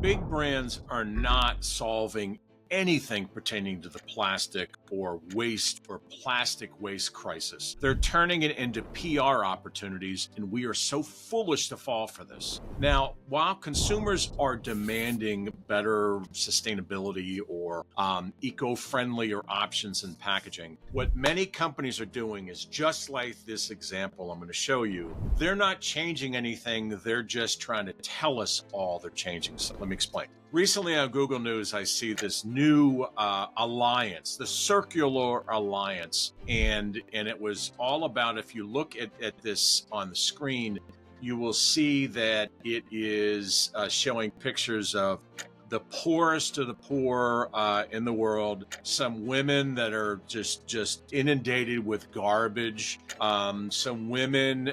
Big brands are not solving anything pertaining to the plastic or waste or plastic waste crisis. They're turning it into PR opportunities, and we are so foolish to fall for this. Now, while consumers are demanding better sustainability or eco-friendlier options in packaging, what many companies are doing is just like this example I'm going to show you. They're not changing anything. They're just trying to tell us all they're changing. So let me explain. Recently on Google News, I see this new alliance, the Circular Alliance, and it was all about, if you look at this on the screen, you will see that it is showing pictures of the poorest of the poor in the world, some women that are just inundated with garbage, some women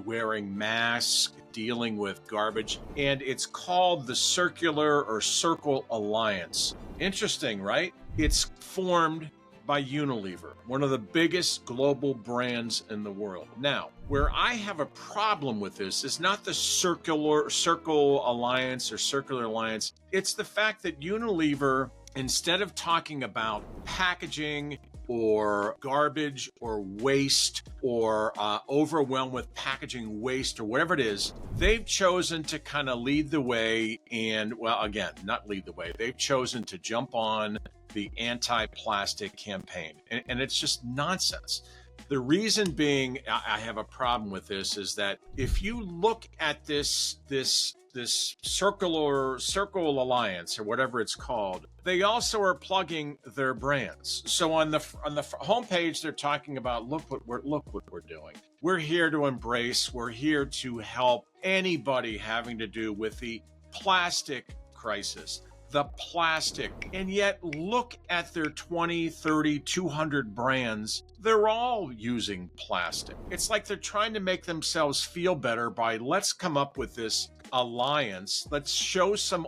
wearing masks, dealing with garbage, and it's called the Circular or Circle Alliance. Interesting, right? It's formed by Unilever, one of the biggest global brands in the world. Now, where I have a problem with this is not the Circle Alliance or Circular Alliance. It's the fact that Unilever, instead of talking about packaging or garbage or waste or overwhelmed with packaging waste or whatever it is, they've chosen to kind of lead the way and, well, again, not lead the way. They've chosen to jump on the anti-plastic campaign. And it's just nonsense. The reason being I have a problem with this is that if you look at this Circle Alliance or whatever it's called, they also are plugging their brands. So on the homepage, they're talking about look what we're doing. We're here to embrace. We're here to help anybody having to do with the plastic crisis. The plastic. And yet look at their 20, 30, 200 brands. They're all using plastic. It's like they're trying to make themselves feel better by let's come up with this alliance. Let's show some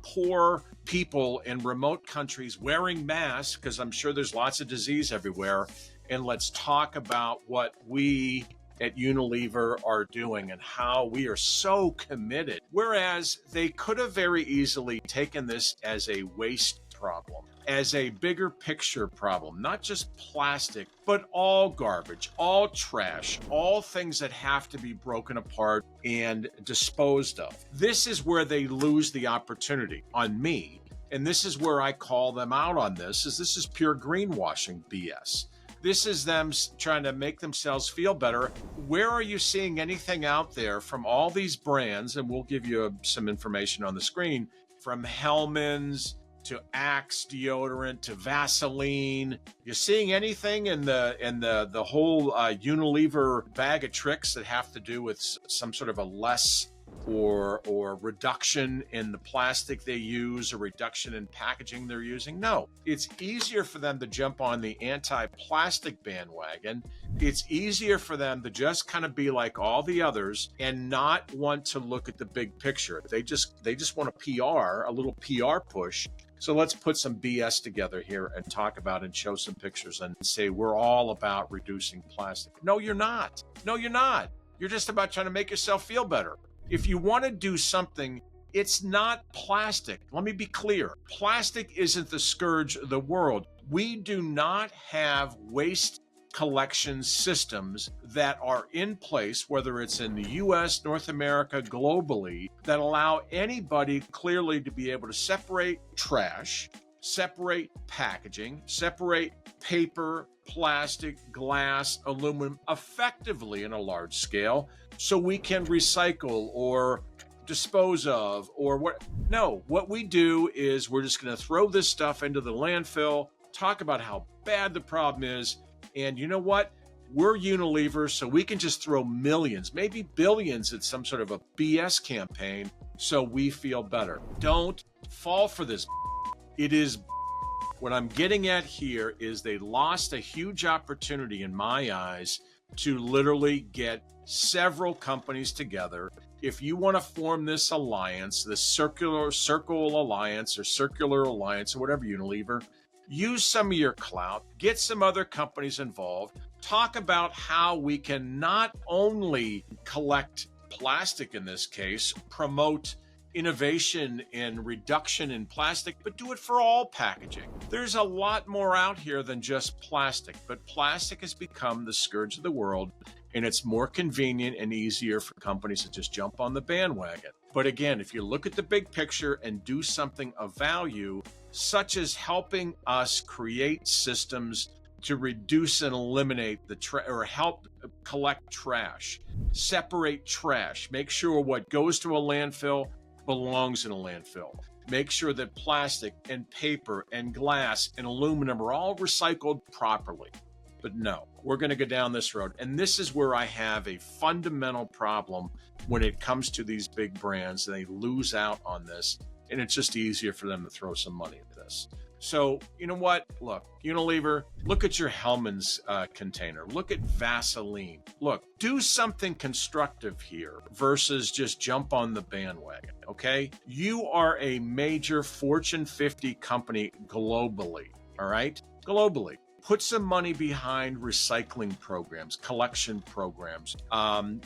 poor people in remote countries wearing masks, because I'm sure there's lots of disease everywhere. And let's talk about what we at Unilever are doing and how we are so committed. Whereas they could have very easily taken this as a waste problem, as a bigger picture problem, not just plastic, but all garbage, all trash, all things that have to be broken apart and disposed of. This is where they lose the opportunity on me. And this is where I call them out on this is pure greenwashing BS. This is them trying to make themselves feel better. Where are you seeing anything out there from all these brands? And we'll give you some information on the screen, from Hellmann's to Axe deodorant to Vaseline. You're seeing anything in the whole Unilever bag of tricks that have to do with some sort of a less or reduction in the plastic they use, or reduction in packaging they're using? No, it's easier for them to jump on the anti-plastic bandwagon. It's easier for them to just kind of be like all the others and not want to look at the big picture. They just want a little PR push. So let's put some BS together here and talk about and show some pictures and say we're all about reducing plastic. No, you're not. No, you're not. You're just about trying to make yourself feel better. If you want to do something, it's not plastic. Let me be clear. Plastic isn't the scourge of the world. We do not have waste collection systems that are in place, whether it's in the US, North America, globally, that allow anybody clearly to be able to separate trash, separate packaging, separate paper, plastic, glass, aluminum effectively in a large scale, so we can recycle or dispose of or what. No, what we do is we're just going to throw this stuff into the landfill, talk about how bad the problem is. And you know what? We're Unilever, so we can just throw millions, maybe billions at some sort of a BS campaign so we feel better. Don't fall for this. It is. What I'm getting at here is they lost a huge opportunity in my eyes to literally get several companies together. If you want to form this alliance, the Circle Alliance or Circular Alliance or whatever, Unilever, use some of your clout, get some other companies involved, talk about how we can not only collect plastic in this case, promote innovation and reduction in plastic, but do it for all packaging. There's a lot more out here than just plastic, but plastic has become the scourge of the world, and it's more convenient and easier for companies to just jump on the bandwagon. But again, if you look at the big picture and do something of value, such as helping us create systems to reduce and eliminate or help collect trash, separate trash, make sure what goes to a landfill belongs in a landfill. Make sure that plastic and paper and glass and aluminum are all recycled properly. But no, we're going to go down this road. And this is where I have a fundamental problem when it comes to these big brands. They lose out on this, and it's just easier for them to throw some money at this. So, you know what? Look, Unilever, look at your Hellmann's container. Look at Vaseline. Look, do something constructive here versus just jump on the bandwagon, okay? You are a major Fortune 50 company globally, all right? Globally. Put some money behind recycling programs, collection programs,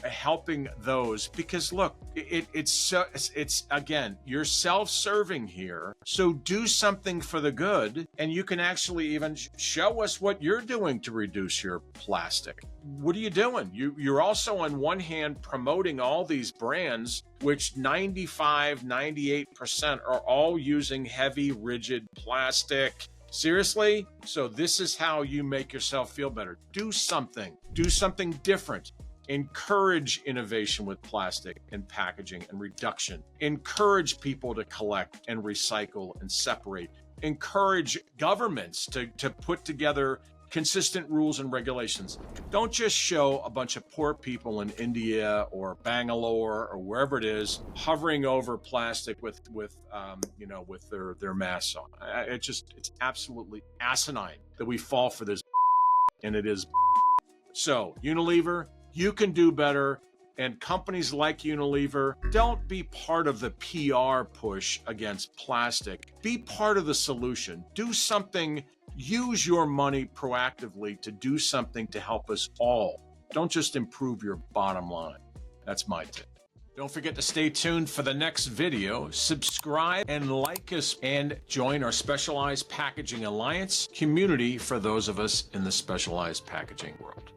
helping those, because look, it's again, you're self-serving here. So do something for the good, and you can actually even show us what you're doing to reduce your plastic. What are you doing? You're also on one hand promoting all these brands, which 98% are all using heavy, rigid plastic. Seriously? So this is how you make yourself feel better. Do something different. Encourage innovation with plastic and packaging and reduction. Encourage people to collect and recycle and separate. Encourage governments to put together consistent rules and regulations. Don't just show a bunch of poor people in India or Bangalore or wherever it is hovering over plastic with their masks on. It's absolutely asinine that we fall for this, and it is. So Unilever, you can do better. And companies like Unilever, don't be part of the PR push against plastic. Be part of the solution. Do something. Use your money proactively to do something to help us all. Don't just improve your bottom line. That's my tip. Don't forget to stay tuned for the next video. Subscribe and like us, and join our Specialized Packaging Alliance community for those of us in the specialized packaging world.